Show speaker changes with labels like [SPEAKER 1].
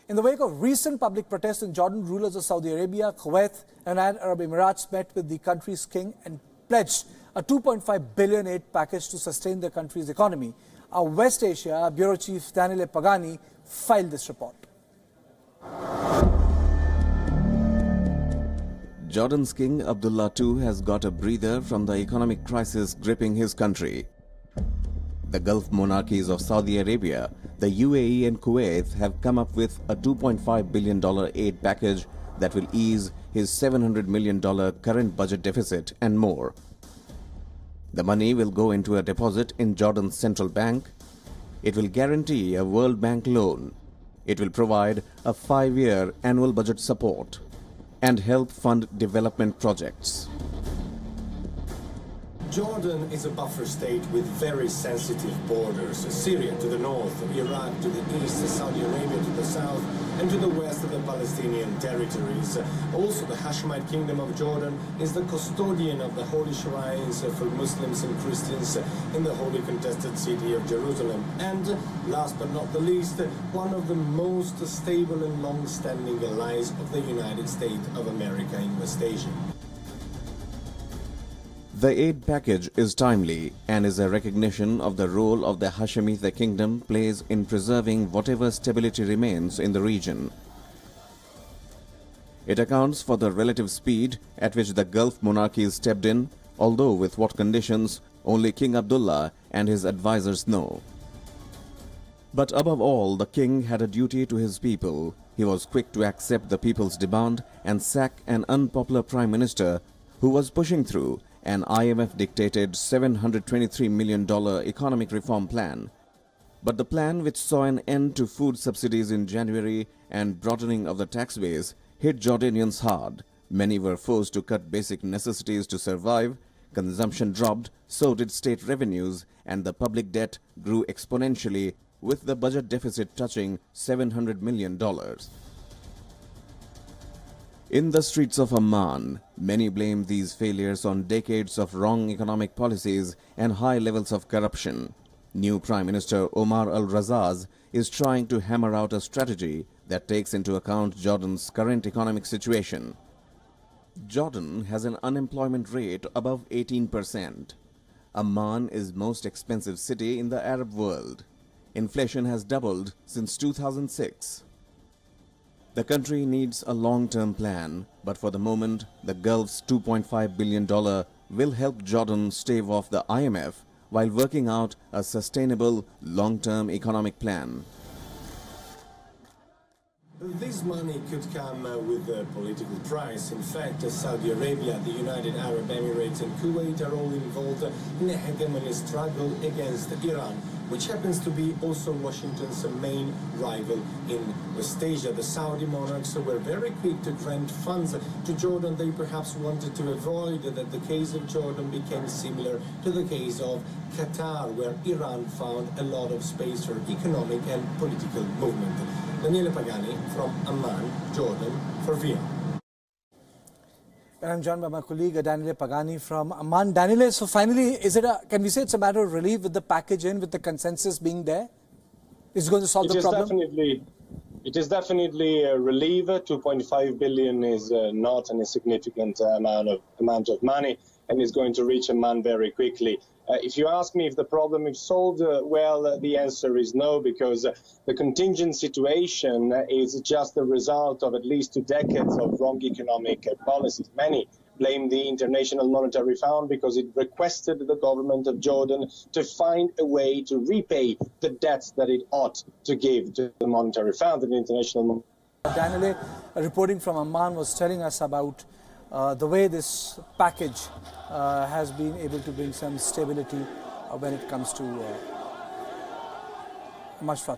[SPEAKER 1] In the wake of recent public protests in Jordan, rulers of Saudi Arabia, Kuwait and United Arab Emirates met with the country's king and pledged a $2.5 billion aid package to sustain the country's economy. Our West Asia Bureau Chief Daniele Pagani filed this report.
[SPEAKER 2] Jordan's King Abdullah II has got a breather from the economic crisis gripping his country. The Gulf monarchies of Saudi Arabia, the UAE and Kuwait have come up with a $2.5 billion aid package that will ease his $700 million current budget deficit and more. The money will go into a deposit in Jordan's central bank. It will guarantee a World Bank loan. It will provide a 5-year annual budget support and help fund development projects.
[SPEAKER 3] Jordan is a buffer state with very sensitive borders. Syria to the north, Iraq to the east, Saudi Arabia to the south, and to the west of the Palestinian territories. Also, the Hashemite Kingdom of Jordan is the custodian of the holy shrines for Muslims and Christians in the holy contested city of Jerusalem. And last but not the least, one of the most stable and long-standing allies of the United States of America in West Asia.
[SPEAKER 2] The aid package is timely and is a recognition of the role of the Hashemite kingdom plays in preserving whatever stability remains in the region. It accounts for the relative speed at which the Gulf monarchies stepped in, although with what conditions only King Abdullah and his advisors know. But above all, the king had a duty to his people. He was quick to accept the people's demand and sack an unpopular prime minister who was pushing through an IMF-dictated $723 million economic reform plan. But the plan, which saw an end to food subsidies in January and broadening of the tax base, hit Jordanians hard. Many were forced to cut basic necessities to survive, consumption dropped, so did state revenues, and the public debt grew exponentially, with the budget deficit touching $700 million. In the streets of Amman, many blame these failures on decades of wrong economic policies and high levels of corruption. New Prime Minister Omar al-Razaz is trying to hammer out a strategy that takes into account Jordan's current economic situation. Jordan has an unemployment rate above 18%. Amman is most expensive city in the Arab world. Inflation has doubled since 2006. The country needs a long-term plan, but for the moment, the Gulf's $2.5 billion will help Jordan stave off the IMF while working out a sustainable long-term economic plan.
[SPEAKER 3] This money could come with a political price. In fact, Saudi Arabia, the United Arab Emirates and Kuwait are all involved in a hegemony struggle against Iran, which happens to be also Washington's main rival in West Asia. The Saudi monarchs were very quick to grant funds to Jordan. They perhaps wanted to avoid that the case of Jordan became similar to the case of Qatar, where Iran found a lot of space for economic and political movement. Daniele Pagani from Amman, Jordan, for WION.
[SPEAKER 1] And I'm joined by my colleague Daniele Pagani from Amman. Daniele, so finally, can we say it's a matter of relief with the package in, with the consensus being there? Is it going to solve the problem?
[SPEAKER 4] It is definitely a relief. 2.5 billion is not an insignificant amount of money, and is going to reach Amman very quickly. If you ask me if the problem is solved, well, the answer is no, because the contingent situation is just the result of at least 2 decades of wrong economic policies. Many blame the International Monetary Fund because it requested the government of Jordan to find a way to repay the debts that it ought to give to the Monetary Fund, the International.
[SPEAKER 1] Daniele, reporting from Amman, was telling us about the way this package has been able to bring some stability when it comes to Mashfaq.